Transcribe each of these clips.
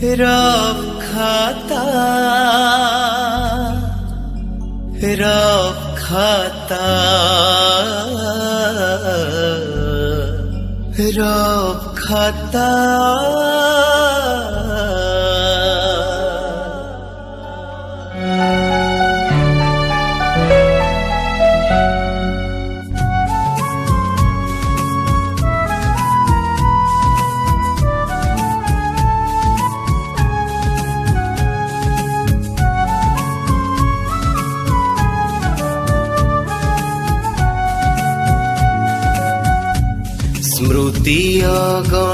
रब खाता रब खाता रब खाता। स्मृति अगणारे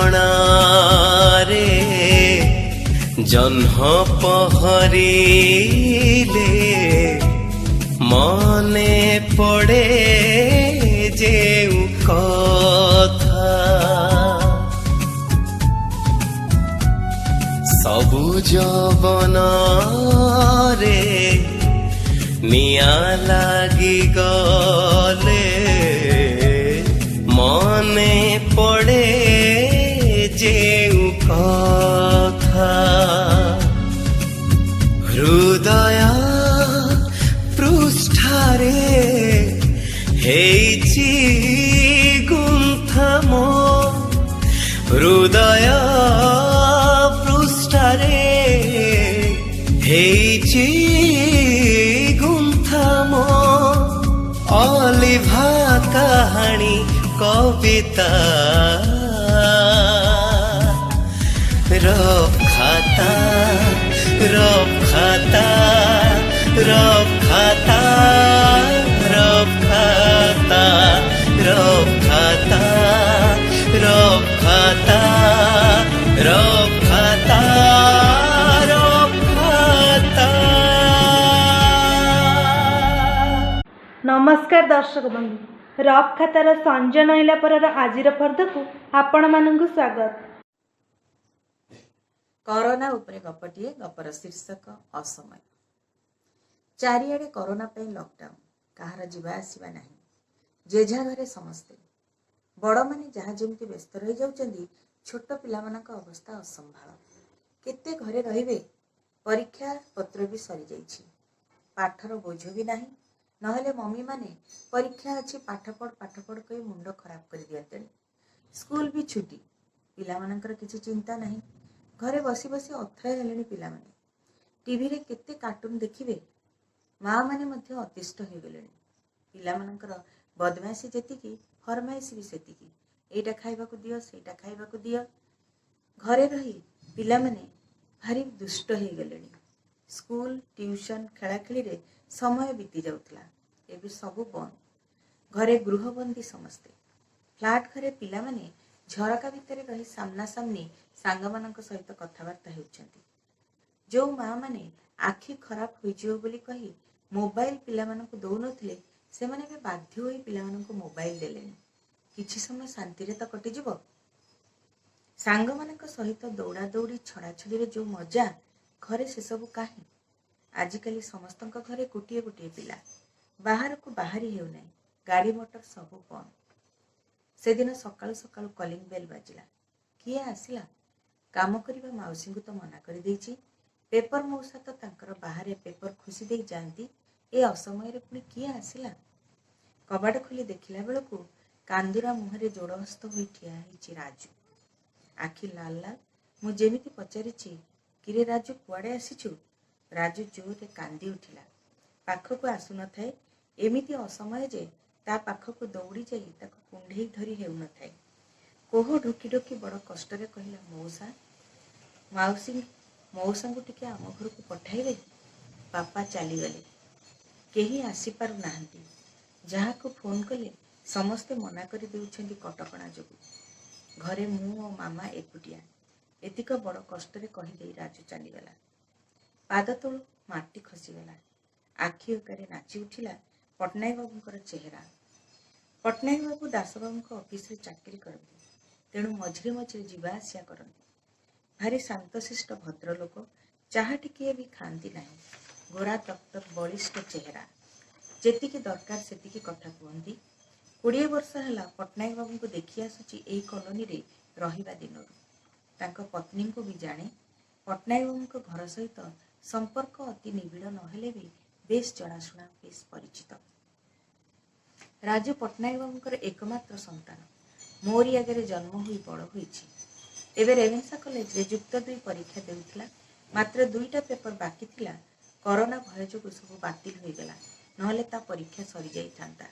जन्ह पहरिले मने पड़े जेउ कथा सबुज बनरे निया लागी गले मने पड़े जेउ कथा हृदय पृष्ठारे हेइछि गुंथा मो हृदय पृष्ठारे हेइछि गुंथा मो अलिभा कहानी कविता रब खाता रब खाता रब खाता रब खाता रब खाता रब खाता रब खाता रब खाता। नमस्कार दर्शक बंधु, रब खातार संजय नईला पर आजिर पर्द को आपण मानकु स्वागत। कोरोना उपरे गपटिए गपर शीर्षक असमय। चारिआडे कोरोना पे लॉकडाउन, कहार जीवा आसीबा नाही, जेझा घरे समस्ते बड़ माने जहा जेमती व्यस्त रही जाउचंदी, छोट पिलामानक अवस्था असंभाळ। केते घरे रहिबे, परीक्षा पत्र भी सरी जाइछि, पाठर बोझ भी नाही, नहले मम्मी माने परीक्षा अच्छी पाठ पढ़ कही मुंड खराब कर दियंते। स्कूल भी छुट्टी, पिलामानकर किछि चिंता नाही, घरे बसी बसी अथय हेलेनी पिलामाने। टीवी रे केते कार्टून देखिबे, माँ माने मध्य अतिष्ठ हो गलेनी। पिलामानकर बदमाशी जेतिकी फरमाइश भी सेतिकी, एटा खाइबाकू दियो सेटा खाइबाकू दियो। घरे रही पिलामाने भारी दुष्ट हो गलेनी। स्कूल ट्यूशन खेलाखेली रे समय बीती जाउतला, एबे सबु बंद। घरे गृहबंदी समस्ते। फ्लाट घरे पिलामाने झरका भितर रही सामना सामनी सांगमानक सहित कथबार्ता हेउछंती। जो माँ माने आखि खराब होइजियो बोली कही मोबाइल पिलामानक दौनथिले, सेमाने बे बाध्य होई पिलामानक मोबाइल देलेनी। किछि समय शांति रे त कटि जिवो। सांगमानक सहित दौड़ा दौड़ी छड़ा छड़ी रे जो मजा, घरे से सब काहे। आजिकाली समस्तक घरे गोटे गोटे पिला, बाहर को बाहरी हेउ नाही, गाड़ी मोटर सब बंद। से दिन सकाळु सकाळु कलिंग बेल बाजिला, किए आसिला? काम करिबा माउसी को तो मना कर देछि, पेपर मौसा तो तांकर बाहर पेपर खुशी दे जांती, ए असमय रे पुणी किए आसिला? कबाड़ खोली देखिला बेलकू कांदुरा मुहरे जोड़हस्त होई ठिया हेछि राजू। आखि लाल लाल, मु जेमिति पचारिछि, किरे राजू कुआडे आसिछु? राजू जोरे कांदी उठिला, पाखकू आसु न थाए, एमिति असमय जे ता पाखकू दौड़ी जाई ताको कुंढेई धरी हेउ न थाए। कोह ढोकी ढोकी बड़ कष्टरे कहिला, मौसा माउसी मौसा को टिके आम घर को पठाइबे, बापा चली गले, केही आसी पारु नाहंती। जहा को फोन कले समस्ते मना कर देउछंती कटकणा जोगु। घरे मु और मामा एकुटिया, एतिक बड़ कष्टरे कहि देई राजू चली गला। पाद तळु माटी खसीगला, आखि ओकारे नाची उठिला पटनायक बाबूंकर चेहरा। पटनायक बाबू दास बाबूंक ऑफिस रे चाकरी करते, तेणु मझिरे मझिरे जीवा आसिया करते। भारी शांतशिष्ट भद्र लोक, चाहा टिकिए भी खाती नहीं। गोरा तक बलिष्ठ चेहरा, जेतिकी दरकार सेतिकी कथा कहती। 20 वर्ष है पटनायक बाबू को देखी आसुची एई कॉलोनी रे रहिबा दिनरू। तांको पत्नी को भी जाने, पट्टनायक बाबूଙ୍କ घर सहित संपर्क अति निबिड़ नहेले भी बेस जनाशुना बेस परिचित। राजू पट्टनायक बाबूଙ୍କର एकमात्र संतान मोरी आगे जन्म हुई बड़ होईछि। एबे रेवेन्सा कॉलेज रे युक्त 2 परीक्षा देउथिला। मात्र 2टा पेपर बाकी थिला। कोरोना भय जोगु सब बातिल होई गेला, नहले ता परीक्षा सरी जाई थांता।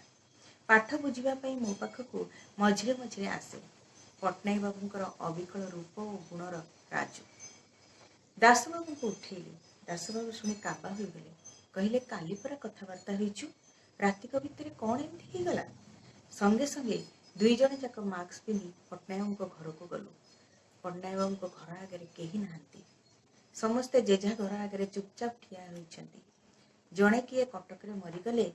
पाठ बुझिबा पई मो पाखकु मझिरे मझिरे आसे पट्टनायक बाबूଙ୍କର अविकल रूप और गुणर राजू। दास बाबू को उठेली। दास बाबू शुणी काबा हो गले। कहले काली परा कथबार्ता होइछु, रातिक भितर कौन एमती ही गला। संगे संगे 2 जण जाक मास्क पिंधि पट्टनायक घर को गलु। पट्टनायक बाबू घर आगे केही नाहांती। समस्ते जेझा घर आगे चुपचाप ठिया होइछंती। जणे किए कटक रे मरीगले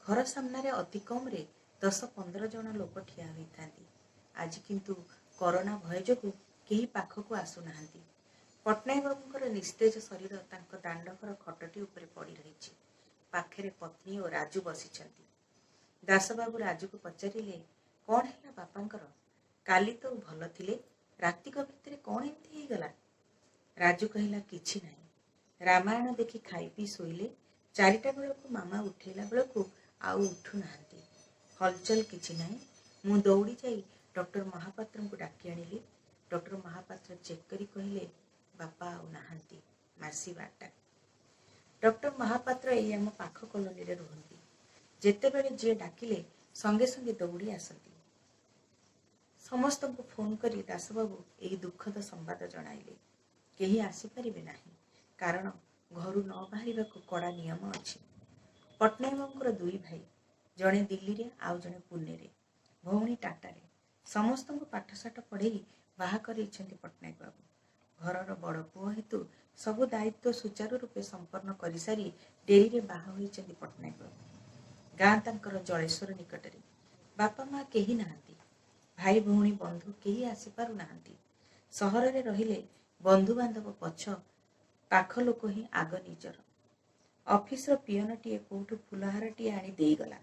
घर सामने अति कम रे 10-15 जण लोक ठिया होइथांती। आज किंतु कोरोना भय जोगु केही पाखकु आसु नाहांती। पट्टनायक बाबूଙ୍କର निस्तेज शरीर तांको दांडघर खटटी उपरे पड़ी रहिछि। पाखरे पत्नी और राजू बसिछंती। दास बाबू राजू को पचारिले, कौन हैला बापांकर? काली तो भल थिले, रातिक भितर कौन एमती ही गला? राजू कहिला किछि नाही। रामायण देखि खाई पी सोइले। 4टा बेलकु मामा उठेला बेलकु आउ उठु नाहांती। हलचल किछि नाही। मु दौड़ी जाई डॉक्टर महापात्र को डाकी आनिली। डॉक्टर महापात्र चेक करी कहिले, बापा आउ नाहांती, मासी बाटा। डॉक्टर महापात्र एई आम पाख कॉलोनी रे रहंती। जेतेबेले जे डाकिले संगे संगे दौड़ी आसंती। समस्त को फोन करी दास बाबू एई दुखद संवाद जणाइले। केही आसी परिबे नाही, कारण घरु न बाहरिबाकू कड़ा नियम अछि। पट्टनायक बाबूଙ୍କର 2 भाई, जणे दिल्ली रे आउ जणे पुणे रे, भौणी टाटा रे। समस्त को पाठशाठ पढ़ेई बाहा करेइछंती पट्टनायक बाबू। घरर बड़ पुओ हेतु सबु दायित्व सुचारू रूपे संपन्न करि सारी डेरी रे बाहा होइछंती पट्टनायक बाबू। गाँ तांकर जलेश्वर निकटरे। बापा माँ केही नाहांती। भाई भौणी बंधु केही आसी पारु नाहांती। सहर रे रहिले बंधु बांधव पछ, पाख लोक ही आग निजर। ऑफिस रो पियन टीए कोठु फुलहार टीए आनी देई गला।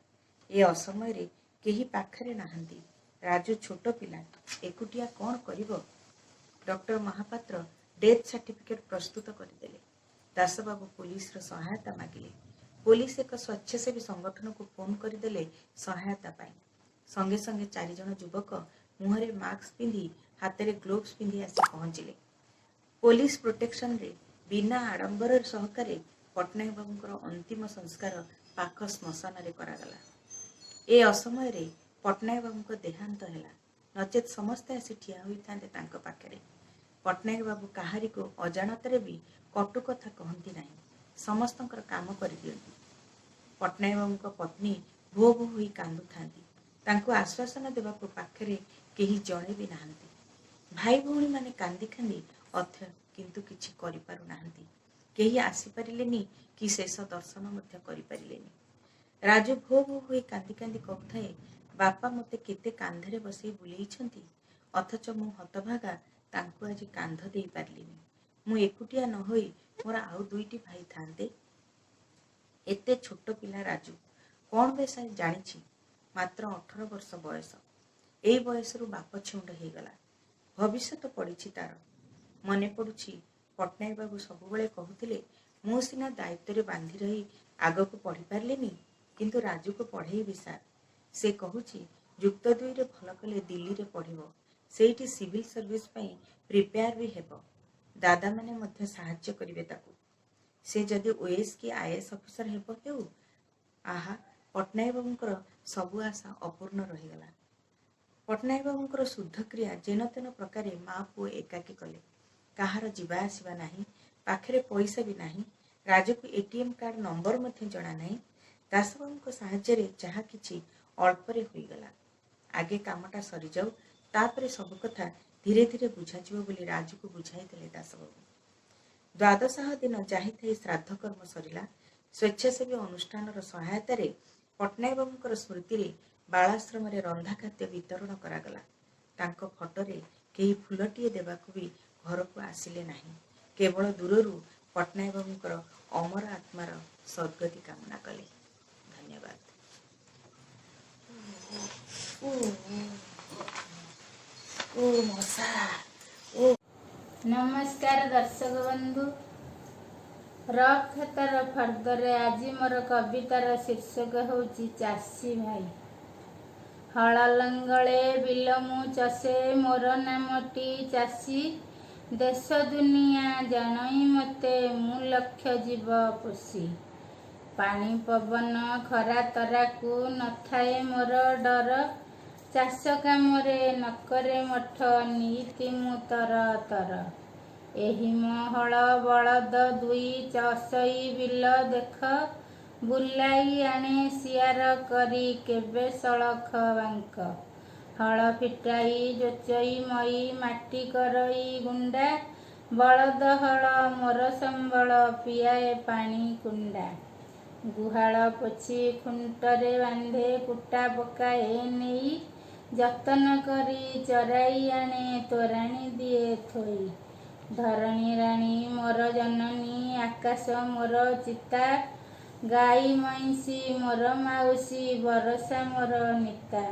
ए असमय रे केही पाखरे नाहांती। राजू छोट पिला, एकुटिया कौन करिवो? डॉक्टर महापात्र डेथ सर्टिफिकेट प्रस्तुत करदेले। दास बाबू पुलिस रो सहायता मागिले। पुलिस एक स्वच्छेसेवी संगठन को फोन करदेले सहायता पाई। संगे संगे 4 जण युवक मुहरे मास्क पिंधि हाथ रे ग्लोव्स पिंधि आसी पहुंचिले। पुलिस प्रोटेक्शन रे बिना आडंबर सहकारे पट्टनायक बाबूଙ୍କର अंतिम संस्कार पाख श्मशान रे करागला। ए असमय रे पट्टनायक बाबूଙ୍କ देहांत हैला, नचेत समस्ते आसी ठिया होइथांते तांको पाखरे। पट्टनायक बाबू काहारी को अजाणତରେ भी कटु कथा कहंती नाही। समस्तंकर काम करि दियंती। पट्टनायक बाबूଙ୍କ पत्नी भो भो होई कांदुथांती। तांको आश्वासन देबाको पाखरे केही जणे भी नाहांती। भाई भौणी माने कांदी कांदी अथ्य किंतु किछि करि पारु नाहांती। केही आसी परिलेनी कि शेष दर्शन मध्य करि परिलेनी। राजू भो भो होई कांदी कांदी कहथाए, बापा मते केते कांधरे बसई बुलेइछंती, अथच मु हतभागा तांको आज कांध देई पारलिनी। मु एकुटिया न होई मोर आउ 2टी भाई थांते। एते छोट पिला राजू कौन बेसाय जानिछि। मात्र 18 वर्ष बयस। एई बयसरु बाप छुंड हे गला। भविष्यत पड़िछि तार। मने पड़ुछि पट्टनायक बाबू सबुबेले कहूतिले, मु सिना दायित्व रे बांधी रही आग को पढ़ी पारलिनी, किंतु राजू को पढ़ेई विसार। से कहूछि युक्त 2 रे भल कले दिल्ली रे पढ़िबो, सेठी सिविल सर्विस पई प्रिपेयर भी हेबो। दादा माने मध्य सहाय्य करिवे ताकू। से जदि ओएस की आईएएस ऑफिसर हेबो हेउ। आहा, पट्टनायक बाबूଙ୍କର सबु आशा अपूर्ण रही गला। पट्टनायक बाबूଙ୍କର शुद्ध क्रिया जेन तेन प्रकारे माँ पुओ एकाकी कले। काहार जीवा आसीबा नाही, पाखरे पैसा भी नाही। राजू को एटीएम कार्ड नंबर मध्य जणा नाही। दास बाबूଙ୍କ साहाय्य रे जहा किछि अल्परे होई गला। आगे कामटा सरी जाऊ, तापरे सब कथा धीरे धीरे बुझा जिवो बोली राजू को बुझाई देले दास बाबू। द्वादशाह दिन जाहि थाई श्राद्ध कर्म सरिला। स्वेच्छासेवी अनुष्ठान सहायता रे पट्टनायक बाबूଙ୍କର स्मृति रे बालाश्रम रे रंधा खाद्य वितरण करागला। तांको फटोरे केही फुलटिए देबाकू भी घर को आसिले नाही। केवल दूररू पट्टनायक बाबूଙ୍କର अमर आत्मार सद्गति कामना कले। धन्यवाद। ओ मसा ओ नमस्कार दर्शक बंधु रफ खेतर फर्दरे आज मोर कवितार शीर्षक होची चाषी भाई। हल लंगले बिल मु चषे मोर नामटी चाषी देश दुनिया जानई मते मु लक्ष्य जीव पोषी पानी पवन खरा तराकू नथाए मोर डर चाष कामरे नकरे मठ नीति मु तर तर एही महल बलद दुई चषई बिल देख बुलाई आणे सियार करी केबे सड़ख बांक हल फिटाई जोचई मई माटी करई गुंडा बलद हल मोर संबल पियाए पानी कुंडा गुहाल पोछि खुंटरे बांधे कुटा पकाए नेई जतन करी चराई आणे तोराणी दिए थोई धरणी राणी मोर जननी आकाश मोर चिता गाई मैसी मोर माउसी बरसा मोर निता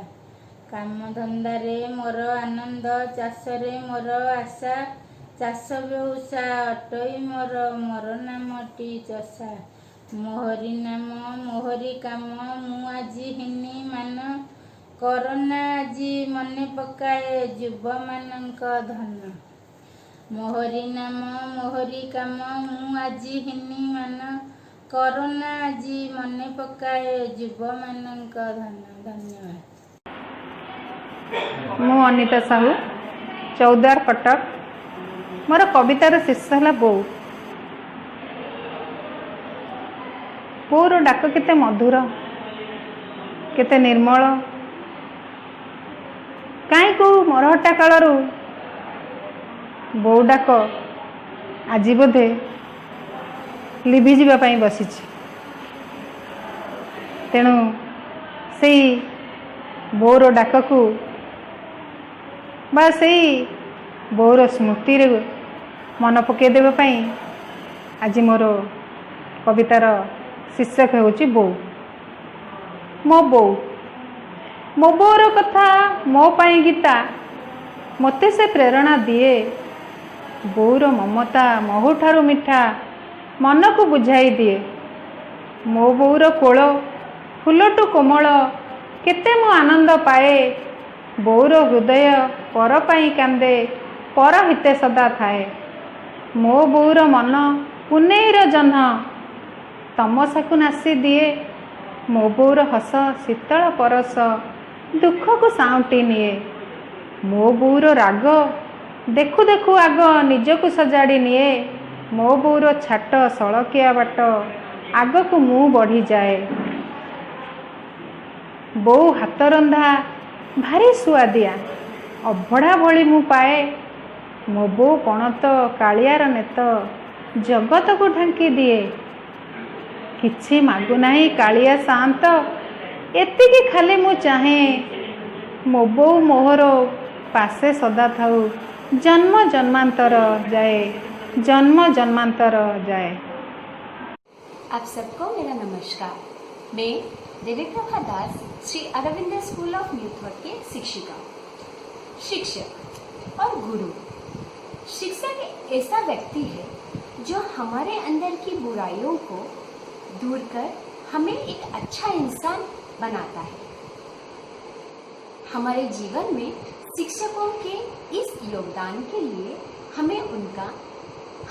काम धंदारे मोर आनंद चाषरे मोर आशा चाष बेउसा अटई मोर मोर नामटी चषा मोहरी नाम मोहरी काम मु आजी हिनी मान करोना आजी मने पकाए जुब मानक धन मोहरी नाम मोहरी काम मु आजी हिनी मान करोना आजी मने पकाए जुब मानक धन। धन्यवाद। मु अनिता साहू चौद्वार कटक। मोर कवितार शीर्षक है बो। बोर डाक केते मधुर केते निर्मल काई को मरहटा कालरू बो डाक आज बोधे लिभि जीवा पाई बसिछि तेणु से बोर डाक को बा से बोर स्मृति रे मन पकई देबा पाई आज मोर कवितार शीर्षक होची बो। मो बो मो बोर कथा मो पाई गीता मते से प्रेरणा दिए बोर ममता महु ठारू मिठा मन को बुझाई दिए मो बोर कोल फुलटू कोमल केते मो आनंद पाए बोर हृदय पर पाई कांदे पर हिते सदा थाए मो बोर मन पुनेईर जह्न तमसाकू नासी दिए मो बोर हस शीतल परस दुख को साउंटी निए मो बोर राग देखु देखु आग निजकू सजाड़ी निए मो बोर छाट सड़किया बाट आग को मु बढ़ी जाए बो हाथ रंधा भारी सुआदिया अभड़ा भली मु पाए मो बो पणत कालियार नेत जगत को ढांकी दिए किछि मागु नाही कालिया शांत एतिकी खाली मु चाहे मो बो मोहर पासे सदा थाउ जन्म जन्मांतर जाए जन्म जन्मांतर जाए। आप सबको मेरा नमस्कार। मैं देविका दास श्री अरविंद स्कूल ऑफ न्यूथॉट के शिक्षिका। शिक्षक और गुरु। शिक्षक एक ऐसा व्यक्ति है जो हमारे अंदर की बुराइयों को दूर कर हमें एक अच्छा इंसान बनाता है। हमारे जीवन में शिक्षकों के इस योगदान के लिए हमें उनका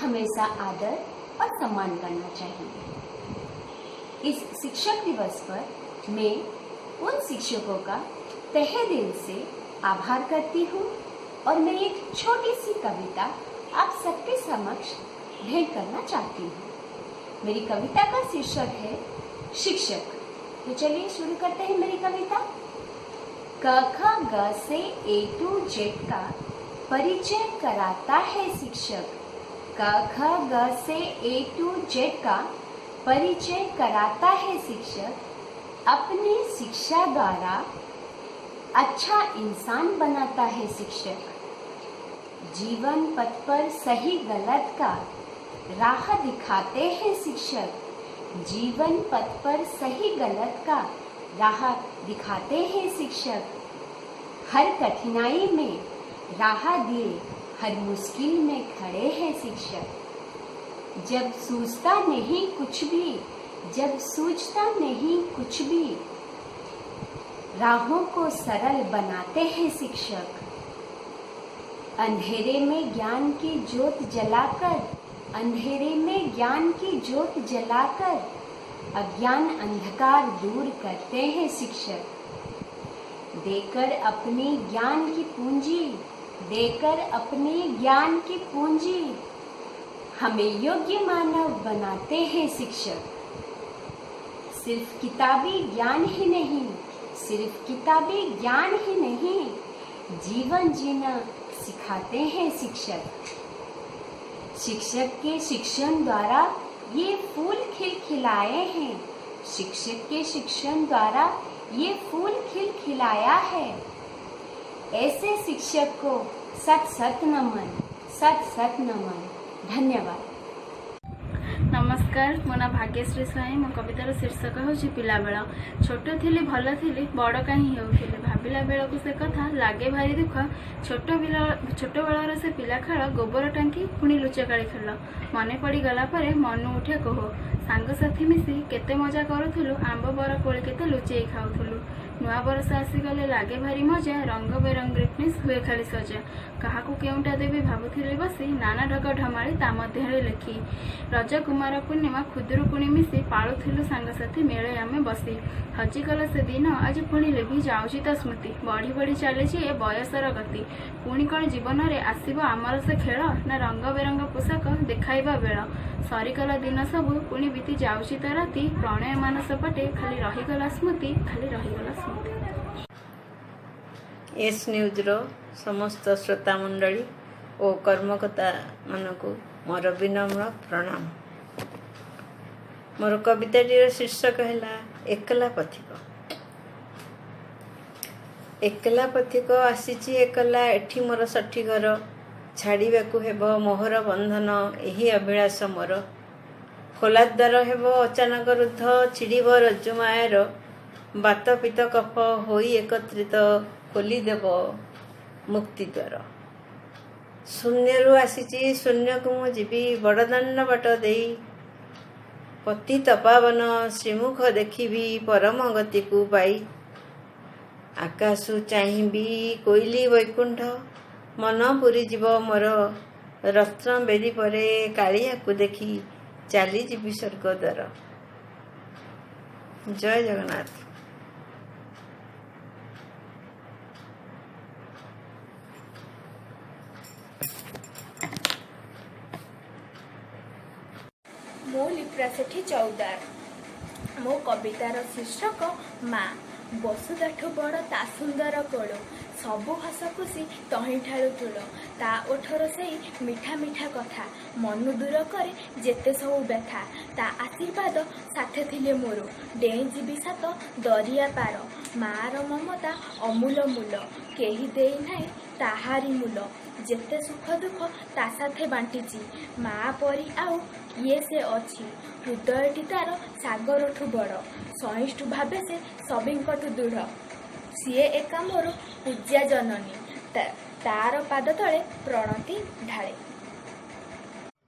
हमेशा आदर और सम्मान करना चाहिए। इस शिक्षक दिवस पर मैं उन शिक्षकों का तहे दिल से आभार करती हूँ और मैं एक छोटी सी कविता आप सबके समक्ष भेंट करना चाहती हूँ। मेरी कविता का शीर्षक है शिक्षक। तो चलिए शुरू करते हैं मेरी कविता। क ख ग से ए टू जेड का परिचय कराता है शिक्षक। क ख ग से ए टू जेड का परिचय कराता है शिक्षक। अपनी शिक्षा द्वारा अच्छा इंसान बनाता है शिक्षक। जीवन पथ पर सही गलत का राह दिखाते हैं शिक्षक। जीवन पथ पर सही गलत का राह दिखाते हैं शिक्षक। हर कठिनाई में राह दिए हर मुश्किल में खड़े हैं शिक्षक। जब सूझता नहीं कुछ भी, जब सूझता नहीं कुछ भी, राहों को सरल बनाते हैं शिक्षक। अंधेरे में ज्ञान की ज्योत जलाकर, अंधेरे में ज्ञान की ज्योत जलाकर अज्ञान अंधकार दूर करते हैं शिक्षक। देकर अपनी ज्ञान की पूंजी, देकर अपनी ज्ञान की पूंजी हमें योग्य मानव बनाते हैं शिक्षक। सिर्फ किताबी ज्ञान ही नहीं, सिर्फ किताबी ज्ञान ही नहीं, जीवन जीना सिखाते हैं शिक्षक। शिक्षक के शिक्षण द्वारा ये फूल खिलाए हैं, शिक्षक के शिक्षण द्वारा ये फूल खिलाया है। ऐसे शिक्षक को सत सत नमन, सत सत नमन। धन्यवाद। नमस्कार, मो ना भाग्यश्री स्वाई। मो कवितार शीर्षक हूँ पिलाबेल। छोट थी भल थी बड़ कहीं होती भाविला बेल को से कथा लगे भारी दुख। छोट बेलर से पिला खेल गोबर टांकी पुणी लुचकाड़ी खेल मन पड़गला मन उठे कह सांगसाथी मिसी केते मजा करूँ आंब बर कोली केते लुचेई खाऊलु। नुआ बरस आसीगले लगे भारी मजा रंग बेरंग ग्रिटनेस हुए खाली सजा क्या केउटा देवी भावुली बसी नाना ढग ढमाड़ी ता मध्य लिखी रज कुमार पूर्णिमा खुदुरुकुणी मिसी पालुलु सांगसाथी मेले आमे बसी हजिगला से दिन आज पुणी लिभि जाऊँगी ता स्मृति बढ़ी बढ़ी चली ए बयसर गति पुणी कौन जीवन में आसब आमर से खेल ना रंग बेरंग पोशाक देखाइबा बेल सरीगला दिन सबू पुणी बीती जाऊँगी ता राति प्रणय मानस पटे खाली रहीगला स्मृति खाली रहीगला स्मृति। एस न्यूज रो समस्त श्रोता मंडली और कर्मकर्ता मानक मोर विनम्र प्रणाम। मोर कविताटीर शीर्षक है एकला पथिक। एकला पथिक आसीची एकला एठी मोर साठी घर छाड़िबाकू हेबो मोहर बंधन एही अभिलाष मोर खोला द्वार हेबो अचानक रुद्ध छिड़ब रज्जुमायर बात पित कफ होई एकत्रित खोलीदेव मुक्ति द्वार शून्यरू आसीची शून्य को मु जीवी बड़दाण्ड बाट देई पतित पावन श्रीमुख देखिबी परम गति को पाई आकाशु चाहिबी कोइली वैकुंठ मन पुरी जीव मोर रत्न बेदी परे कालिया को देखी चली जीवी स्वर्ग द्वार। जय जगन्नाथ। मो लिप्रा सेठी चौदार। मो कवितार शीर्षक माँ। बसुदाठु बड़ ता सुंदर कोड़ सबु हस खुशी तही ठारू तुल ता ओठर से मिठा मिठा कथा मनु दूर करे जेते सबु व्यथा ता आशीर्वाद साथे थिले मोर डेई जीवी सात दरिया पार मार ममता अमूल मूल केही देई नाही ताहारी मूल जेते सुख दुख ता साथे बांटीची माँ परी आउ ये से अच्छी हृदयटी तार सागरठू बड़ सहिष्णु भावे से सबिंकठू दृढ़ सीए एका मोर पूज्या जननी तार पाद तले प्रणति ढाळे।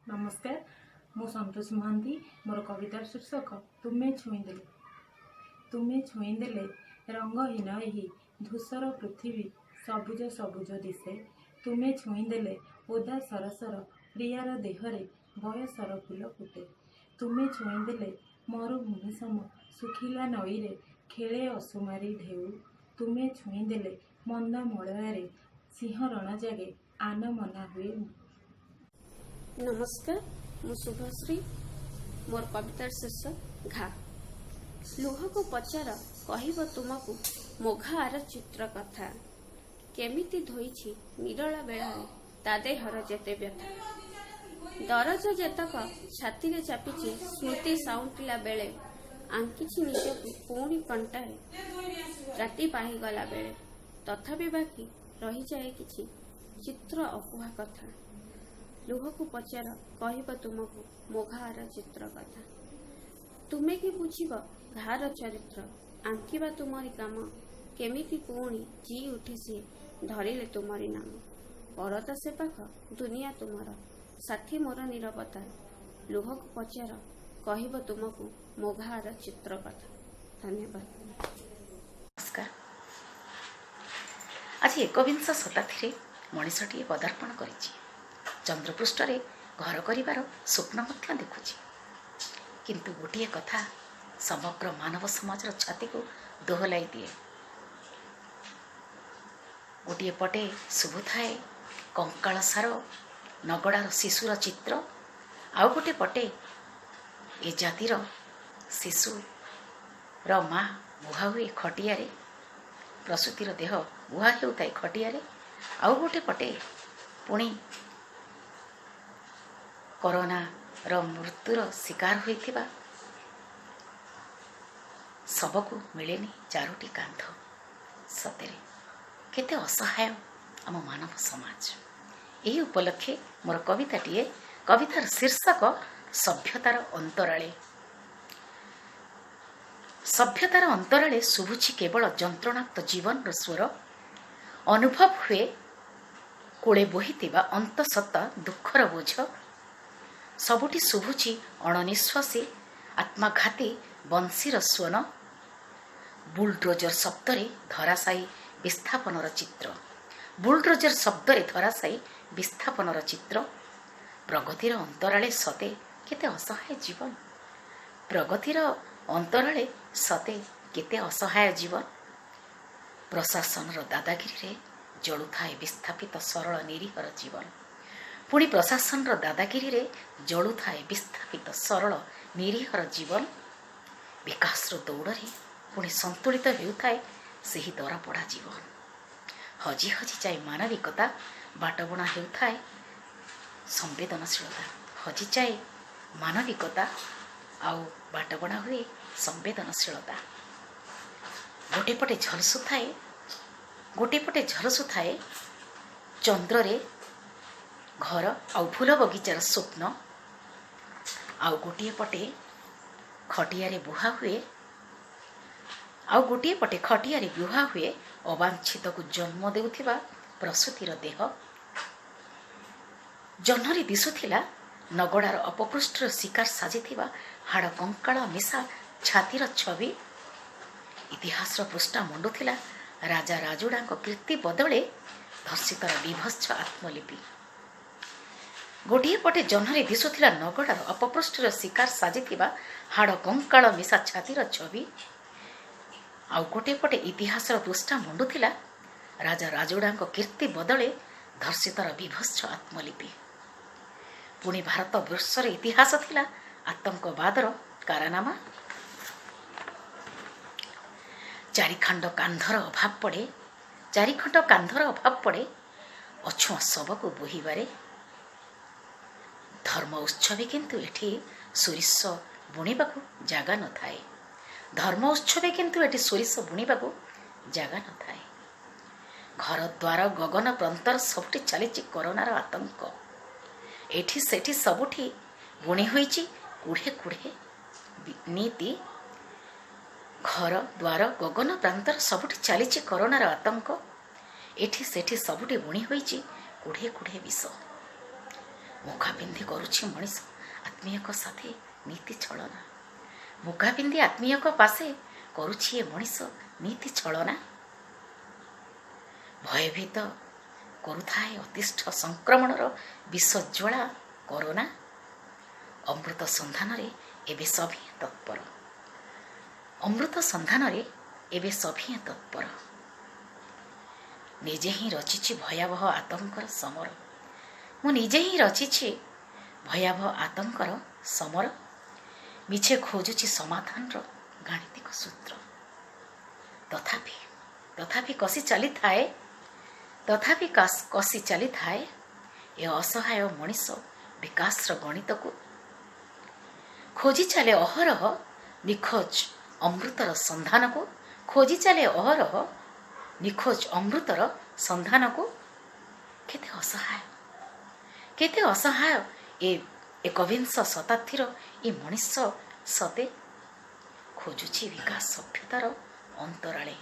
नमस्कार, मु संतोष महांती। मोर कवितार शीर्षक तुमे छुईदेले। तुमे छुईदेले रंगहीन एही धूसर पृथ्वी सबुज सबुज दिशे तुमे छुईदेले ओदा सरसर प्रियार देहरे बयसर फूल फुटे तुमे छुईदेले मरुभूमि सम सुखिला नईरे खेले असुमारी ढेउ तुमे छुईदेले मंदा मलयारे सिंहरण जागे आन मना हुए। नमस्कार, मु शुभश्री। मोर कवितार शीर्षक घा। लुह को पचार कहब तुमको मोघार चित्र कथा केमिति धोइछि निरला बेलारे ता देहर जेते व्यथा दरज जेतक छाती रे चापिछि स्मृति साउंटिला बेले आंकिछि निजकु पुणी कंटारे राति पाहिगला बेले तथापि बाकी रही जाए किछि चित्र अकुहा कथा लुह को पचार कहब तुमको मोघार चित्र कथा तुमे कि बुझिब घार चरित्र आंकिबा तुमरी काम केमिति पुणी जी उठे सी धरिले तुमरी नाम ପରଦା ସେ ପାଖ ଦୁନିଆ ତୁମର, ସାଥୀ ମୋର ନିରବତା। ଲୁହକୁ ପଚାର କହିବ ତୁମକୁ ମୋ ଘାର ଚିତ୍ର କଥା। ଧନ୍ୟବାଦ। ନମସ୍କାର। ଆଜି ଏକବିଂଶ ଶତାବ୍ଦୀରେ ମଣିଷଟିଏ ପଦାର୍ପଣ କରିଛି। ଚନ୍ଦ୍ରପୃଷ୍ଠରେ ଘର କରିବାର ସ୍ୱପ୍ନ ମଧ୍ୟ ଦେଖୁଛି। କିନ୍ତୁ ଗୋଟିଏ କଥା ସମଗ୍ର ମାନବ ସମାଜର ଛାତିକୁ ଦୋହଲାଇ ଦିଏ। ଗୋଟିଏ ପଟେ ଶୁଭୁଥାଏ କଙ୍କାଳ ସାର ନଗଡ଼ାର ଶିଶୁର ଚିତ୍ର, ଆଉ ଗୋଟିଏ ପଟେ ଏ ଜାତିର ଶିଶୁର ମା ବୁହା ହୁଏ ଖଟିଆରେ, ପ୍ରସୂତିର ଦେହ ବୁହା ହେଉଥାଏ ଖଟିଆରେ। ଆଉ ଗୋଟେ ପଟେ ପୁଣି କରୋନାର ମୃତ୍ୟୁର ଶିକାର ହୋଇଥିବା ଶବକୁ ମିଳେନି ଚାରୋଟି କାନ୍ଧ। ସତରେ କେତେ ଅସହାୟ ଆମ ମାନବ ସମାଜ। ଏହି ଉପଲକ୍ଷେ ମୋର କବିତାଟିଏ, କବିତାର ଶୀର୍ଷକ ସଭ୍ୟତାର ଅନ୍ତରାଳେ। ସଭ୍ୟତାର ଅନ୍ତରାଳେ ଶୁଭୁଛି କେବଳ ଯନ୍ତ୍ରଣାକ୍ତ ଜୀବନର ସ୍ୱର। ଅନୁଭବ ହୁଏ କୋଳେ ବୋହିଥିବା ଅନ୍ତଃସତ୍ତ୍ୱା ଦୁଃଖର ବୋଝ। ସବୁଠି ଶୁଭୁଛି ଅଣନିଶ୍ୱାସୀ ଆତ୍ମଘାତୀ ବଂଶୀର ସ୍ୱନ। ବୁଲଡୋଜର ଶବ୍ଦରେ ଧରାଶାୟୀ ବିସ୍ଥାପନର ଚିତ୍ର। ବୁଲଡୋଜର ଶବ୍ଦରେ ଧରାଶାୟୀ ବିସ୍ଥାପନର ଚିତ୍ର। ପ୍ରଗତିର ଅନ୍ତରାଳେ ସତେ କେତେ ଅସହାୟ ଜୀବନ। ପ୍ରଗତିର ଅନ୍ତରାଳେ ସତେ କେତେ ଅସହାୟ ଜୀବନ। ପ୍ରଶାସନର ଦାଦାଗିରିରେ ଜଳୁଥାଏ ବିସ୍ଥାପିତ ସରଳ ନିରୀହର ଜୀବନ। ପୁଣି ପ୍ରଶାସନର ଦାଦାଗିରିରେ ଜଳୁଥାଏ ବିସ୍ଥାପିତ ସରଳ ନିରୀହର ଜୀବନ। ବିକାଶର ଦୌଡ଼ରେ ପୁଣି ସନ୍ତୁଳିତ ହେଉଥାଏ ସେହି ଦରପୋଡ଼ା ଜୀବନ। ହଜି ହଜି ଯାଇ ମାନବିକତା, ବାଟବଣା ହେଉଥାଏ ସମ୍ବେଦନଶୀଳତା। ହଜିଯାଏ ମାନବିକତା ଆଉ ବାଟବଣା ହୁଏ ସମ୍ବେଦନଶୀଳତା। ଗୋଟେ ପଟେ ଝଲସୁଥାଏ ଚନ୍ଦ୍ରରେ ଘର ଆଉ ଫୁଲ ବଗିଚାର ସ୍ୱପ୍ନ। ଆଉ ଗୋଟିଏ ପଟେ ଖଟିଆରେ ବୁହା ହୁଏ ଅବାଞ୍ଛିତକୁ ଜନ୍ମ ଦେଉଥିବା ପ୍ରସୂତିର ଦେହ। ଜହ୍ନରେ ଦିଶୁଥିଲା ନଗଡ଼ାର ଅପପୃଷ୍ଠର ଶିକାର ସାଜିଥିବା ହାଡ଼ କଙ୍କାଳ ମିଶା ଛାତିର ଛବି। ଇତିହାସର ପୃଷ୍ଠା ମଣ୍ଡୁଥିଲା ରାଜା ରାଜୁଡ଼ାଙ୍କ କୀର୍ତ୍ତି ବଦଳେ ଧର୍ଷିତର ବିଭତ୍ସ ଆତ୍ମଲିପି। ଗୋଟିଏ ପଟେ ଜହ୍ନରେ ଦିଶୁଥିଲା ନଗଡ଼ାର ଅପପୃଷ୍ଠର ଶିକାର ସାଜିଥିବା ହାଡ଼ କଙ୍କାଳ ମିଶା ଛାତିର ଛବି। ଆଉ ଗୋଟିଏ ପଟେ ଇତିହାସର ପୃଷ୍ଠା ମଣ୍ଡୁଥିଲା ରାଜା ରାଜୁଡ଼ାଙ୍କ କୀର୍ତ୍ତି ବଦଳେ ଧର୍ଷିତର ବିଭତ୍ସ ଆତ୍ମଲିପି। ପୁଣି ଭାରତ ବର୍ଷର ଇତିହାସ ଥିଲା ଆତଙ୍କବାଦର କାରନାମା। ଚାରିଖଣ୍ଡ କାନ୍ଧର ଅଭାବ ପଡ଼େ ଅଛୁଆଁ ଶବକୁ ବୋହିବାରେ। ଧର୍ମ ଉତ୍ସବେ କିନ୍ତୁ ଏଠି ସୋରିଷ ବୁଣିବାକୁ ଜାଗା ନଥାଏ। ଘର ଦ୍ୱାର ଗଗନ ପ୍ରାନ୍ତର ସବୁଠି ଚାଲିଛି କରୋନାର ଆତଙ୍କ। ଏଠି ସେଠି ସବୁଠି ବୁଣି ହୋଇଛି କୁଢ଼େ କୁଢ଼େ ନୀତି। ଘର ଦ୍ୱାର ଗଗନ ପ୍ରାନ୍ତର ସବୁଠି ଚାଲିଛି କରୋନାର ଆତଙ୍କ। ଏଠି ସେଠି ସବୁଠି ବୁଣି ହୋଇଛି କୁଢ଼େ କୁଢ଼େ ବିଷ। ମୁଖା ପିନ୍ଧି କରୁଛି ମଣିଷ ଆତ୍ମୀୟଙ୍କ ସାଥେ ନୀତି ଛଳନା। ମୁଖା ପିନ୍ଧି ଆତ୍ମୀୟଙ୍କ ପାଶେ କରୁଛି ଏ ମଣିଷ ନୀତି ଛଳନା। ଭୟଭୀତ କରୁଥାଏ ଅତିଷ୍ଠ ସଂକ୍ରମଣର ବିଷଜ୍ୱାଳା କରୋନା। ଅମୃତ ସନ୍ଧାନରେ ଏବେ ସଭିଏଁ ତତ୍ପର। ନିଜେ ହିଁ ରଚିଛି ଭୟାବହ ଆତଙ୍କର ସମର। ମୁଁ ନିଜେ ହିଁ ରଚିଛି ଭୟାବହ ଆତଙ୍କର ସମର। ମିଛେ ଖୋଜୁଛି ସମାଧାନର ଗାଣିତିକ ସୂତ୍ର। ତଥାପି କଷି ଚାଲିଥାଏ ଏ ଅସହାୟ ମଣିଷ ବିକାଶର ଗଣିତକୁ। ଖୋଜି ଚାଲେ ଅହରହ ନିଖୋଜ ଅମୃତର ସନ୍ଧାନକୁ। କେତେ ଅସହାୟ ଏ ଏକବିଂଶ ଶତାବ୍ଦୀର ଏ ମଣିଷ ସତେ ଖୋଜୁଛି ବିକାଶ ସଭ୍ୟତାର ଅନ୍ତରାଳେ।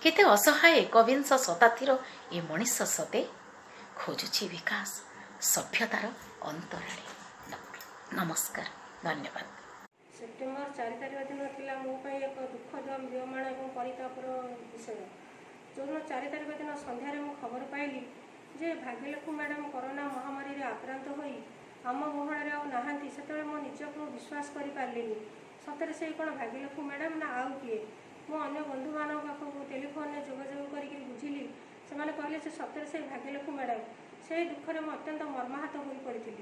କେତେ ଅସହାୟ ଏକବିଂଶ ଶତାବ୍ଦୀର ଏ ମଣିଷ ସତେ खोजुछि विकास सभ्यतार अंतराले। नमस्कार, धन्यवाद। सेप्टेम्बर 4 तारिख दिन था मो एक दुखद म्रियमाण और परितापर विषय। जो 4 तारिख दिन सन्धार मु खबर पाइली जे भाग्यलक्ष्मी मैडम कोरोना महामारी आक्रांत हो आम गहण आहांती से मो निजक विश्वास करें सतरे से कौन भाग्यलक्ष्मी मैडम ना आउ किए। मो अन्य बंधु मान पाखक टेलीफोन में जोगाजोग कर बुझिली से कहले से सतरे से भाग्यलक्ष्मी मैडम। से दुखरे मैं अत्यंत मर्माहत हो पड़ी।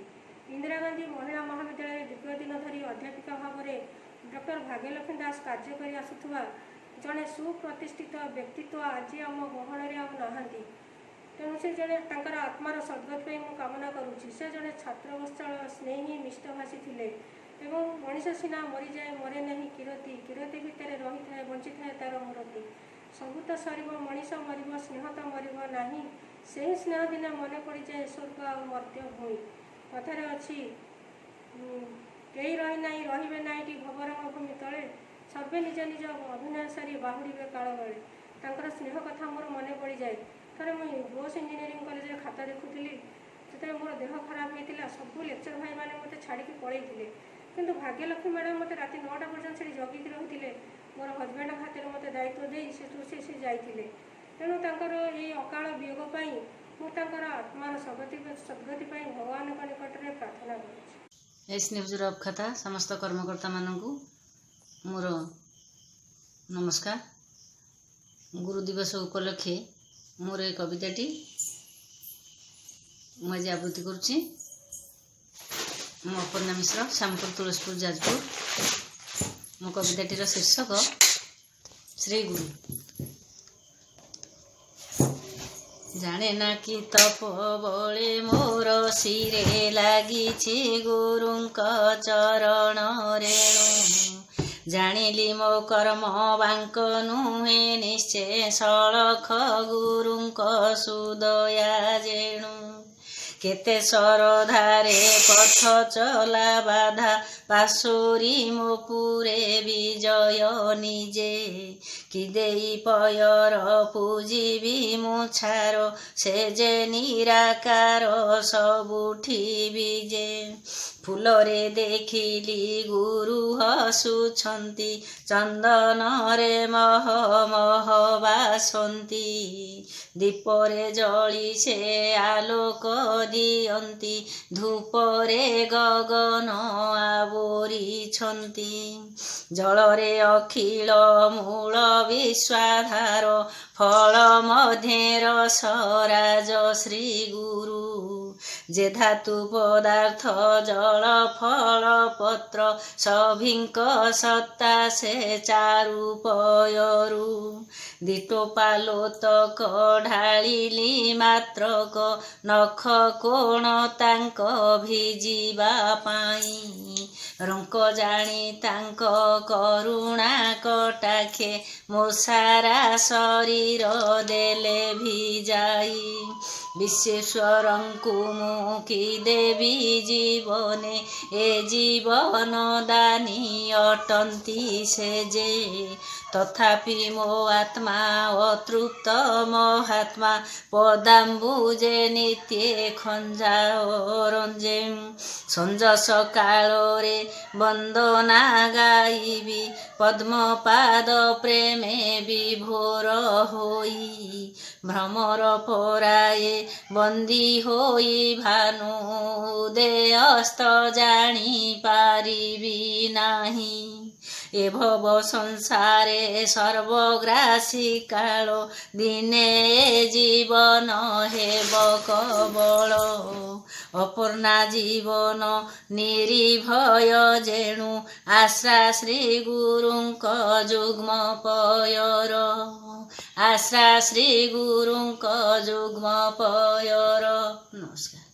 इंदिरा गांधी महिला महाविद्यालय दीर्घ दिन धरी अध्यापिका भाव में डॉक्टर भाग्यलक्ष्मी दास कार्य कर आसुवा जड़े सुप्रतिष्ठित व्यक्तित्व आज आम गहण आहांती। तेणु से जड़े आत्मार सद्गति मुझे कामना करुँची। से जड़े छात्रवत्सल स्नेही मिष्टभाषी थे एवं मनीष सीना मरी जाए मरे नहीं किरती किरती भितर रही था बंची था तार मरती सबू तो सर मनीष मर स्नेह तो मर ना से ही स्नेह दिन मन पड़ जाए स्वर्ग आ मर्त्य भूमि कथार अच्छी कई रही ना रे ना भवरंग भूमि तले सर्वे निज निज अभिनय सारी बाहुड़े काल बेले स्नेह कथा मोर मन पड़ जाए। थे मुझे बोस इंजीनियरिंग कॉलेज खाता देखुली से मोर देह खराब होता सबू लेक्चर भाई मैंने मत छाड़ी पलैते किंतु भाग्यलक्ष्मी मैडम मत रात 9टा पर्यटन से जगिक रही मोर हजबैंड खातिर मत दायित्व दे से जाते तेणु ये अकाल वियोग मुझे आत्मार सद्गति भगवान निकट में प्रार्थना कर। एस न्यूज रफ खाता समस्त कर्मकर्ता मानू मोर नमस्कार। गुरु दिवस उपलक्षे मोर ए कविताटी मुझे आवृत्ति करुच्ची। मो अपर्णा मिश्र, श्यामपुर तुलसीपुर जाजपुर। मो कविताटीर शीर्षक श्री गुरु। जाने ना कि तप बळे मोर शिरे लागिछि गुरुंक चरण रेणु। जानिली मो कर्म बांक नुहे निश्चय सलख गुरुंक सुदया जेणु। केते सरधारे पथ चला बाधा पाशोरी मो पुरे विजय निजे। कि देई पयर पूजिबी मुछार से जे निराकार सबुठी विजे। फूलरे देखिली गुरु हसुछंती चंदन रे मह मह बासंती। दीपरे जली से आलोक दियंती धूपरे गगन आवोरिछंती। जलरे अखिल मूल विश्वाधार फल मध्ये रसराज श्री गुरु। जे धातु पदार्थ जल फल पत्र सभिंक सत्ता से चारु पयरु। दिटोपालोतक ढालिली मात्रक नख कोण तांक भिजिबा पाई। रंक जानी तांक करुणा कटाखे मो सारा शरीर देले भिजाई। विश्वेश्वरंकु मुकी देवी जीवने ए जीवन दानी अटंती से जे। तथापि मो आत्मा अतृप्त महात्मा पदाम्बुजे नित्ये खंजाओ रंजे। संज सकाल रे वंदना गाइबी पद्मपाद प्रेमे विभोर होई। भ्रमर पराये बंदी होई भानु उदय अस्त जानी पारिबी नाही। ए भव संसारे सर्वग्रासी काल दिने जीवन हेब कबल। अपूर्णा जीवन निरीभय जेणु आश्रा श्री गुरुंक जुग्म पयर। आश्रा श्री गुरुंक जुग्म पयर। नमस्कार।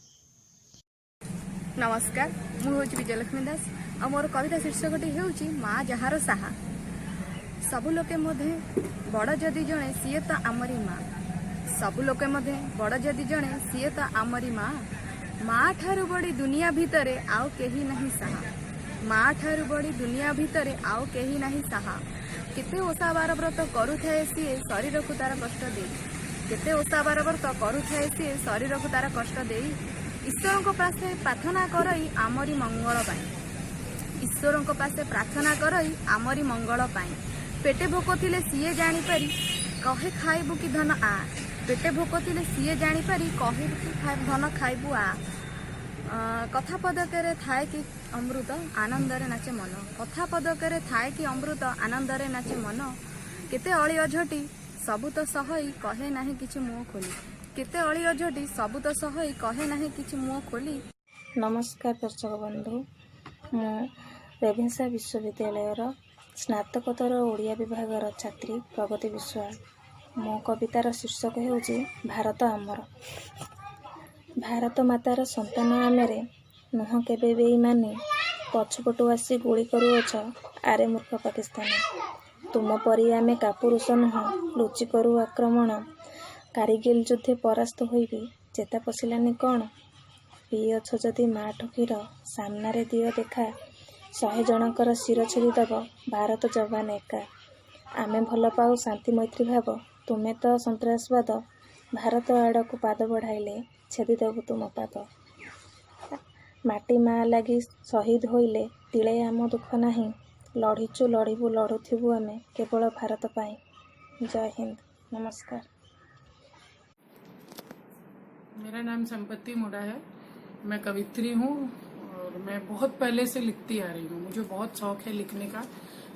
नमस्कार, मु विजयलक्ष्मी दास आ मोर कविता शीर्षकटी हेउची माँ जहार साहा। सबु लोके मधे बड़ जदि जणे सीए तो आमरी माँ। सबु लोके मधे बड़ जदि जणे सीए तो आमरी माँ। माँ ठारू बड़ी दुनिया भितरे आउ केही नहीं साहा। माँ ठारू बड़ी दुनिया भितरे आउ केही नहीं साहा। केते ओषा बार व्रत करुथाए सीए शरीर को तार कष्ट दे। केते ओषा बार व्रत करुଥାଏ सी शरीर को तार कष्ट दे ईश्वर को पासे प्रार्थना करई आमरी मंगल पाई ईश्वर को पासे प्रार्थना करई आमरी मंगल पाई पेटे भोक थिले सीए जानी पारी कहे खाइबु कि धन आ पेटे भोक थिले सीए जानी पारी कहे धन खाइबु आ कथा पदकरे थाए कि अमृत आनंदरे नाचे मन कथा पदकरे थाए कि अमृत आनंदरे नाचे मन केते अळी अझटी सबु तो सहई कहे नाही किछि मुंह खोली केते अळी अझटी सबु तो सहई कहे नाही किछि मुंह खोली। नमस्कार दर्शक बंधु मु रेभेन्सा विश्वविद्यालयर स्नातकोत्तर ओडिया विभागर छात्री प्रगति विश्वाल मो कवितार शीर्षक हेउछि भारत आमर। भारत मातार संतान आमेरे नुह केबे बेईमानी पछपटु आसी गुली करुअछ आरे मूर्ख पाकिस्तानी तुम परी आमे कापुरुष नुह लुचि करू आक्रमण कारगिल युद्धे परास्त होइबी चेता पशिलानी कौन पिअछ जदि माठ क्षीर सामनारे दियो देखा 100 जनकर शिर छेदिदेव भारत जवान एका आमे भल पाऊ शांति मैत्री भाव तुमे तो सन्त्रासवाद भारत आड़क पाद बढ़ाइले छेदिदेव तुम पाद माटी माँ लगी शहीद होइले तिले आम दुख नहीं लढ़ीचु लड़बू लड़ुथिबु आमे केवल भारत पाई। जय हिंद नमस्कार। मेरा नाम संपत्ति मोड़ा है, मैं कवित्री हूँ और मैं बहुत पहले से लिखती आ रही हूँ। मुझे बहुत शौक है लिखने का,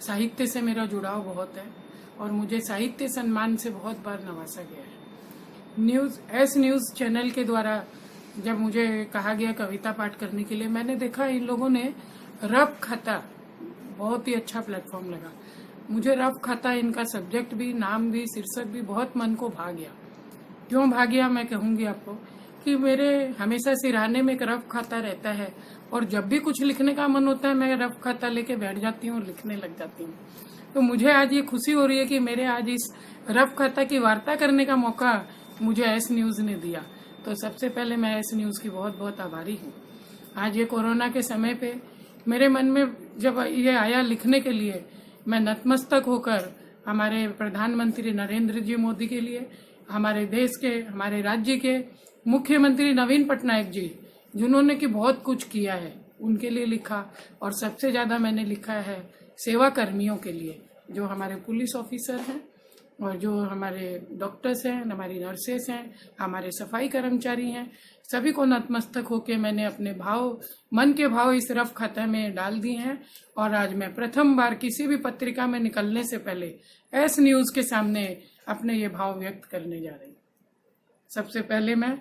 साहित्य से मेरा जुड़ाव बहुत है और मुझे साहित्य सम्मान से बहुत बार नवाजा गया है। एस न्यूज़ चैनल के द्वारा जब मुझे कहा गया कविता पाठ करने के लिए, मैंने देखा इन लोगों ने रफ खाता बहुत ही अच्छा प्लेटफॉर्म लगा मुझे। रफ खाता इनका सब्जेक्ट भी, नाम भी, शीर्षक भी बहुत मन को भा गया। क्यों भा गया मैं कहूंगी आपको कि मेरे हमेशा सिरहाने में एक रफ खाता रहता है और जब भी कुछ लिखने का मन होता है मैं रफ खाता लेके बैठ जाती हूँ और लिखने लग जाती हूँ। तो मुझे आज ये खुशी हो रही है कि मेरे आज इस रफ खाता की वार्ता करने का मौका मुझे एस न्यूज़ ने दिया। तो सबसे पहले मैं एस न्यूज़ की बहुत बहुत आभारी हूँ। आज ये कोरोना के समय पे मेरे मन में जब ये आया लिखने के लिए, मैं नतमस्तक होकर हमारे प्रधानमंत्री नरेंद्र जी मोदी के लिए, हमारे देश के, हमारे राज्य के मुख्यमंत्री नवीन पटनायक जी जिन्होंने कि बहुत कुछ किया है, उनके लिए लिखा। और सबसे ज़्यादा मैंने लिखा है सेवा कर्मियों के लिए, जो हमारे पुलिस ऑफिसर हैं और जो हमारे डॉक्टर्स हैं, हमारी नर्सेस हैं, हमारे सफाई कर्मचारी हैं, सभी को नतमस्तक होकर मैंने अपने भाव, मन के भाव इस रफ खाता में डाल दिए हैं। और आज मैं प्रथम बार किसी भी पत्रिका में निकलने से पहले एस न्यूज़ के सामने अपने ये भाव व्यक्त करने जा रही हूँ। सबसे पहले मैं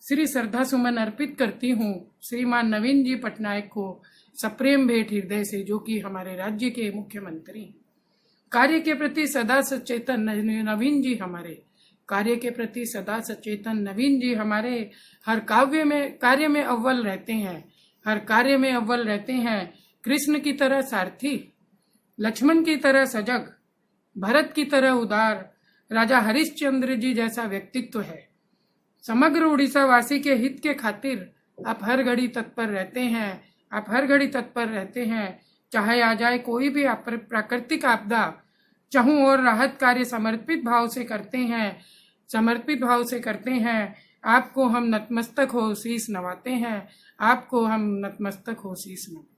श्री श्रद्धा सुमन अर्पित करती हूँ श्रीमान नवीन जी पटनायक को सप्रेम भेंट हृदय से, जो कि हमारे राज्य के मुख्यमंत्री। कार्य के प्रति सदा सचेतन नवीन जी हमारे, कार्य के प्रति सदा सचेतन नवीन जी हमारे हर कार्य में अव्वल रहते हैं, हर कार्य में अव्वल रहते हैं। कृष्ण की तरह सारथी, लक्ष्मण की तरह सजग, भरत की तरह उदार, राजा हरिश्चंद्र जी जैसा व्यक्तित्व है। समग्र उड़ीसा वासी के हित के खातिर आप हर घड़ी तत्पर रहते हैं, आप हर घड़ी तत्पर रहते हैं। चाहे आ जाए कोई भी प्राकृतिक आपदा, चाहूं और राहत कार्य समर्पित भाव से करते हैं, समर्पित भाव से करते हैं। आपको हम नतमस्तक हो शीश नवाते हैं, आपको हम नतमस्तक हो शीश नवाते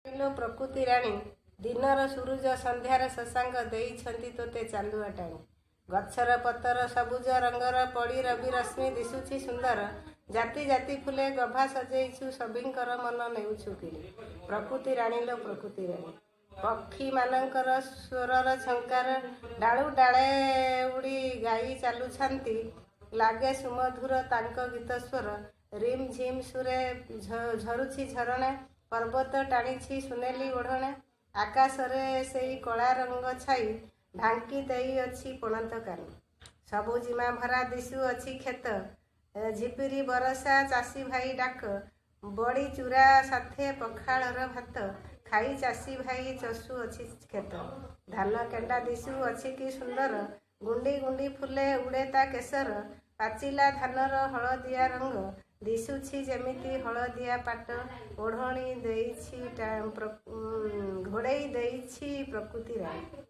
हैं। प्रकृति राणी दिनर सूरज संध्यार शशांक देइछंती तोते चांदुआ टाणी, गछर पतर सबुज रंगर पड़ी रवि रश्मि दिशुछि सुंदर, जाति जाति फुले गभा सजेइछु सभिंकर मन नेउछु किरी। प्रकृति राणी लो प्रकृति राणी, पक्षी मानकर स्वरर झंकार, डाळू डाळे उड़ी गाई चालुछांती, लागे सुमधुर तांक गीत स्वर, रिम झिम सुरे झरुछि झरणा, पर्वत टाणीछि सुनेली ओढ़णे, आकाशरे सेई कला रंग छाई, ढांकी देई अछि पणत कानी, सबुजिमा भरा दिशु अछि खेत, झिपिरी बरसा चाषी भाई डाक, बड़ी चूरा साथे पखाळर भात, खाई चाषी भाई चषु अछि खेत, धान केंडा दिशु अछि कि सुंदर, गुंडी गुंडी फुले उड़े ता केसर, पाचिला धानर हलदिया रंग, दिशुछि जेमिति हलदिया पाट, ओढ़णी देइछि घोड़ेई देइछि प्रकृति राणी।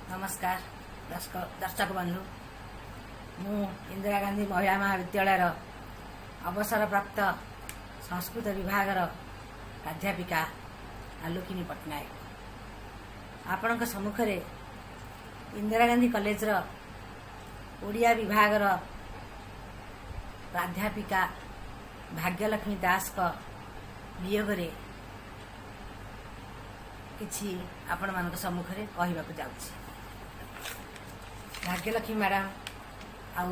नमस्कार दर्शक बंधु मु इंदिरा गांधी महिला महाविद्यालय अवसर प्राप्त संस्कृत विभाग प्राध्यापिका आलोकिनी पट्टनायक आपण सम्मुख इंदिरा गांधी कॉलेज ओडिया विभाग प्राध्यापिका भाग्यलक्ष्मी दास का वियोग किछि आपण मान सम्मुख कहवाक जाउछि। भाग्यलक्ष्मी मैडम आउ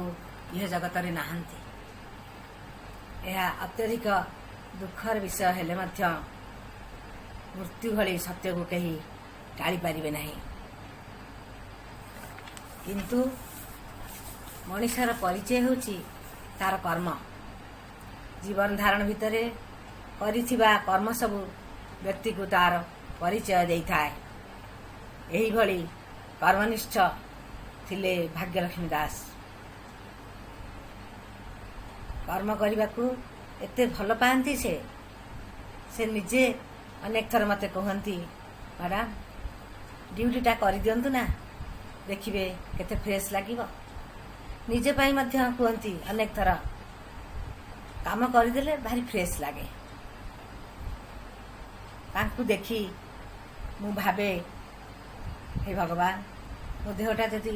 यह जगत रे नाहंती। यह अत्यधिक दुखर विषय हेले मध्य मृत्यु भली सत्य को कहीं टाली पारिबे नहीं, किंतु मनुष्यर परिचय होछि तार कर्म। जीवन धारण भितरे करिथिबा कर्म सबु व्यक्ति को तार परिचय देइथाय। एही भली कर्मनिष्ठ थिले भाग्यलक्ष्मी दास। कर्म करने एते भल पाती से निजे अनेक थर मते कहती मैडम ड्यूटीटा कर दिंतु ना देखिए केते फ्रेश लगिवो। निजे पाई मध्य कहती अनेक थर काम करदेले भारी फ्रेश लगे। तांकु देखी मु भावे हे भगवान मो देहटा जदि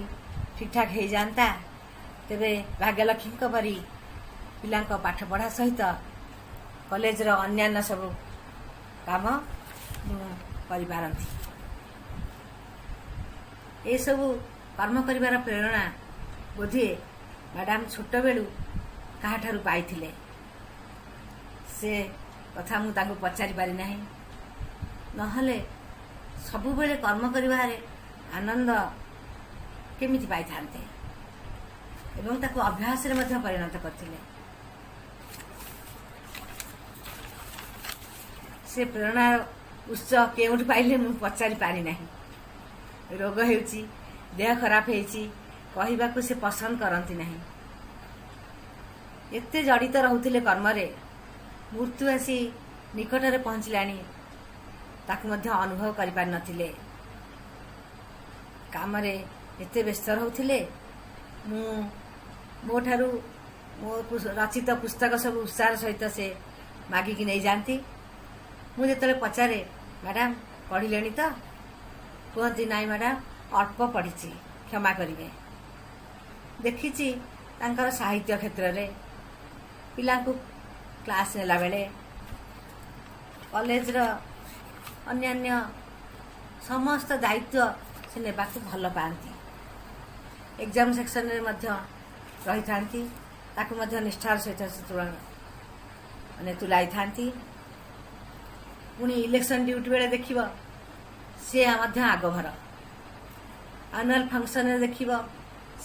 ठीक ठाक हो जाता तेबे भाग्यलक्ष्मी परी पिला पाठ पढ़ा सहित कॉलेज रो अन्यान्य सब काम करिपारंती। ए सब कर्म करिवार प्रेरणा बोधे मैडम छोट बेलू कहा ठारू पाइथिले से कथा मु तांको पचारि पारि नाही। नहले सबु बेले कर्म करिवारे आनंद केमिति पाइथान्ते एवं ताको अभ्यास रे मध्य परिणत करथिले। से प्रेरणा उत्स केउठ पाइले मु पचारि पारि नाही। रोग हेउची देह खराब हेची कहिबाकू से पसंद करती नहीं। एते जड़ित रहउथिले कर्म रे मृत्यु आसी निकट रे पहुंचलानी ताकू मध्य अनुभव करि पार नथिले। काम रे एते व्यस्त रहउथिले मु मोठारू मो रचित पुस्तक सब उत्साह सहित से मागी कि नहीं जानती। मु जेतले पचारे मैडम पढ़िलेनी तो कहती नाई मैडम अल्प पढ़ी क्षमा करिवे। देखिछि तांकर साहित्य क्षेत्र रे पिला को क्लास नेला बेले कॉलेज रो अन्यान्य समस्त दायित्व से नेबा को भल पाती। एग्जाम सेक्शन रे मध्य रही थांती ताकू मध्य निष्ठार सहित माने तुलाई थांती। पुणी इलेक्शन ड्यूटी बेले देखिबो से मध्य आगभर। एनुअल फंक्शन रे देखिबो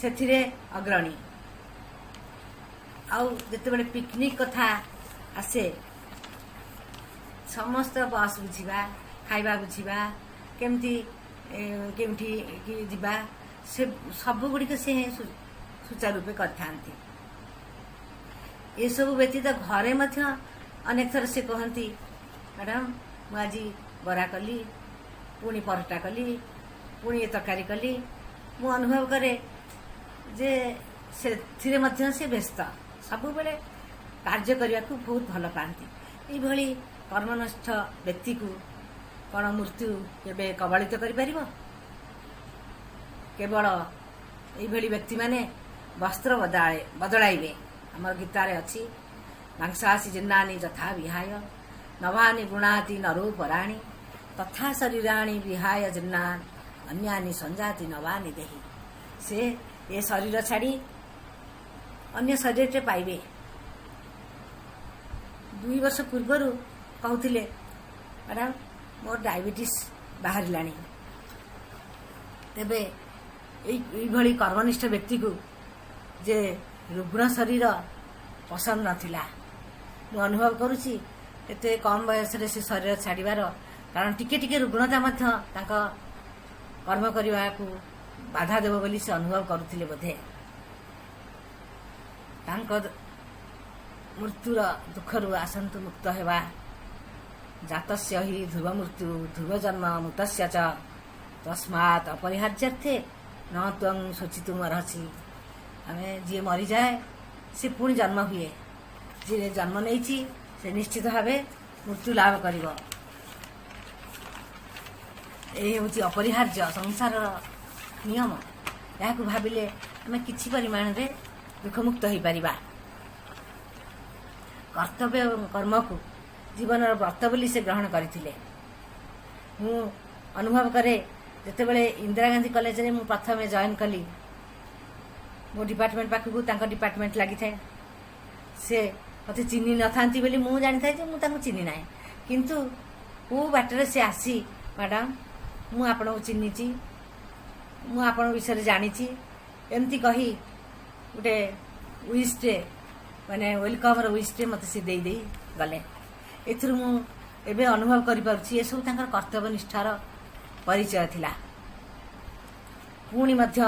सेथिरे अग्रणी। आउ जते बेले पिकनिक कथा आसे समस्त बस बुझिबा खाइबा बुझिबा केमती केमठी जीवा से सब गुड़िक से सुचारू रूपे करथांती। ये सब व्यतीत घरे मध्य अनेक थर से कहती मैडम मु आज बरा कली पुणी परोटा कली पुणी ये तरकारी कली। मु अनुभव करे जे से मध्य से व्यस्त सब बेले कार्य करने को बहुत भल पाती। ये कर्मनिष्ठ व्यक्ति को कौन मृत्यु केबे कबलित करि परिबो? केवल यही व्यक्ति माने वस्त्र बदलाइबे। आमर गीतारे अच्छी मांसासी जिन्नानी यथा विहाय नवानी गुणाति नरूपराणी तथा शरीराणी विहाय जिन्नान अन्यानी संजाति नवानी देही। से ये शरीर छाड़ी अन्य शरीर टे पाइबे। 2 वर्ष पूर्व कहते मैडम मोर डायबिटीज बाहर लानी। तेबे यही कर्मनिष्ठ व्यक्ति को जे रुग्ण शरीर पसंद नथिला मु अनुभव करुची। एते कम बयस रे से शरीर छाड़ीबार कारण टिके टिके रुग्णता मध्य तांका कर्म करने को बाधा देव बोली से अनुभव करुथिले। बोधे तांकर मृत्युर दुखरु आसंतु मुक्त हेबा। जातस्य हि ध्रुव मृत्यु ध्रुव जन्म मृतस्य च तस्मात् अपरिहार्यर्थे न त्वं शोचितुमर्हसि। आमे जी मरी जाए से पुणी जन्म हुए, जी जन्म नहीं से निश्चित भाव मृत्यु लाभ कर। हूँ अपरिहार्य संसार नियम। यहाँ भाविले आम कि परिमाण में दुखमुक्त हो पार। कर्तव्य कर्म को जीवन व्रत बोली से ग्रहण करते। मु अनुभव करे जितेबले इंदिरा गांधी कॉलेज रे मु प्रथम जॉइन कली, मो डिपार्टमेंट पाखकू तांको डिपार्टमेंट लगी थाए। से मते चिन्ही न थांती बोली मु जानि थाए जे मु तांको चिन्ही नाही, किंतु को बाटरे से आसी मैडम मु आपण को चिन्हीची, मु आपण विषय जानीची एमती कही गोटे विशटे माने वेलकम रो विशटे मते से दे गले। एथुर मु एबे अनुभव करि पारुछि ए सब तांकर कर्तव्य निष्ठार परिचय थिला। पुणी मध्य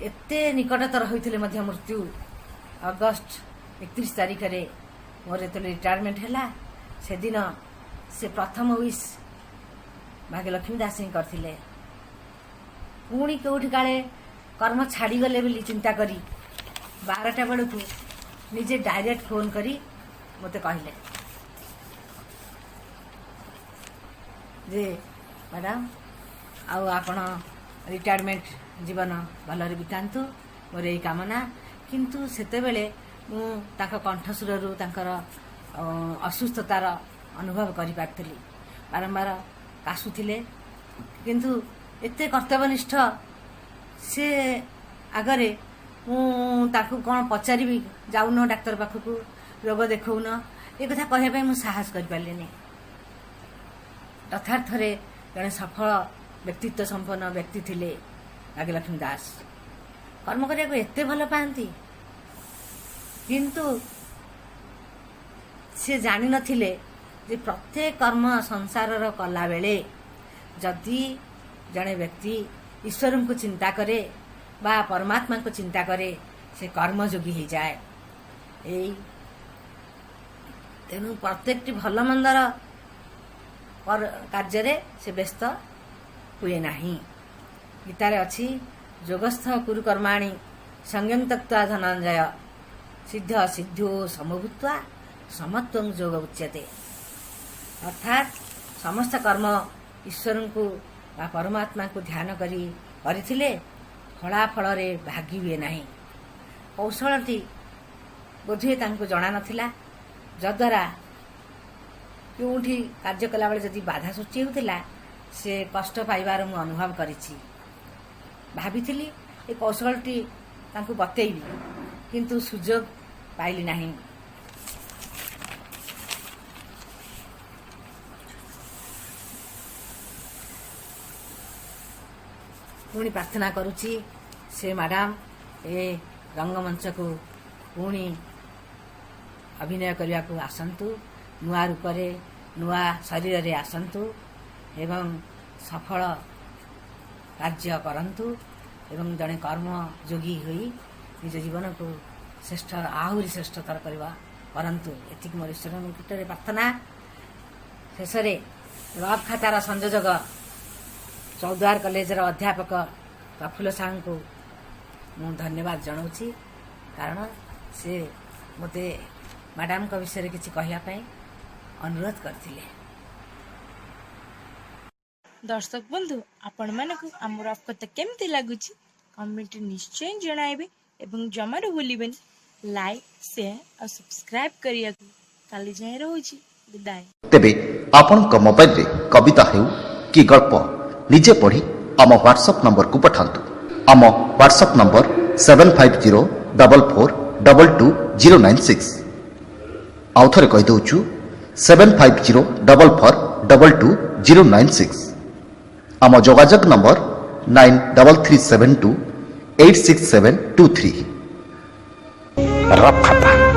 एते निकटतर होइथिले मध्य मृत्यु अगस्त 31 तारिख रे मोर तो रिटायरमेंट हैला। से दिन से प्रथम विश भाग्यलक्ष्मी दास सिंह करथिले। पुणी कोठी काले कर्म छाड़ी गले बोली चिंता करी 12टा बेलू निजे डायरेक्ट फोन करी मते कहले जे मैडम आउ आपण रिटायरमेंट जीवन भलरे बितांतु मोर यही कामना। किंतु सेते बेले मु ताका कंठस्वर रु तांकर असुस्थतार अनुभव करि पारथली। बारंबार कासुथिले, किंतु एते कर्तव्यनिष्ठ से आगरे मु ताकू कौन पचारि जाऊन डाक्तर पाखकू रोग देखौन ए कथा कहया मु साहस करि पारलेनी। यथार्थ रे जड़े सफल व्यक्तित्व संपन्न व्यक्ति थिले भाग्यलक्ष्मी दास। कर्म करिया एते भल पाती, किंतु से जानि नथिले जे प्रत्येक कर्म संसार कला बेले जदि जड़े व्यक्ति ईश्वर को चिंता करे बा परमात्मा को चिंता करे से कर्मयोगी हो जाए। तेणु प्रत्येक भल मंदर कार्य से व्यस्त हुए नहीं। गीतारे अच्छी जोगस्थ कुरु कर्माणि संयम तत्वा धनंजय सिद्ध सिद्धो समभूत्वा समत्वं योग उच्यते। अर्थात समस्त कर्म ईश्वर को बा परमात्मा को ध्यान करी करथिले फलाफल रे भागी हुए नहीं। कौशलटी बोधे तांको जणा नथिला, जद्वारा क्योंठी कार्य कला बेले जदि बाधा सृष्टि होतिला से कष्ट पाइबार मु अनुभव करिछि। भाबिथिली ए कौशलटी तांको बतेइबी, किंतु सुजोग पाइली नहीं। पुणी प्रार्थना करुछि से मैडम ए रंगमंच को पुणी अभिनय करने को आसंतु, नुआ रूप रे नुआ शरीर रे आसंतु एवं सफल कार्य करंतु एवं जड़े कर्म योगी हुई निज जीवन को श्रेष्ठ आहुरी श्रेष्ठतर करवा करंतु। एतिक मोर ईश्वर निकटरे प्रार्थना। शेष रब खातार संयोजक चौद्वार कॉलेज अध्यापक प्रफुल्ल साहू को मु धन्यवाद जनाऊँगी, कारण से मते मैडम का विषय किसी कहवाई अनुरोध करथिले। दर्शक बंधु आपण मानकु आम रफ कथा केमती लागुची कमेंट निश्चय जणाइबे एवं जमारू भूलिबेनी लाइक शेयर और सब्सक्राइब करिया काली जाय रहूची। विदाय। तेबे आपन को मोबाइल रे कविता हेउ कि गल्प निजे पढ़ी आम व्हाट्सएप नंबर को पठांतु। आम व्हाट्सएप नंबर 7504422096। आउ थरे कहि दउछु 7504422096। आम जोगाजोग नंबर 9337286723। रफ खाता।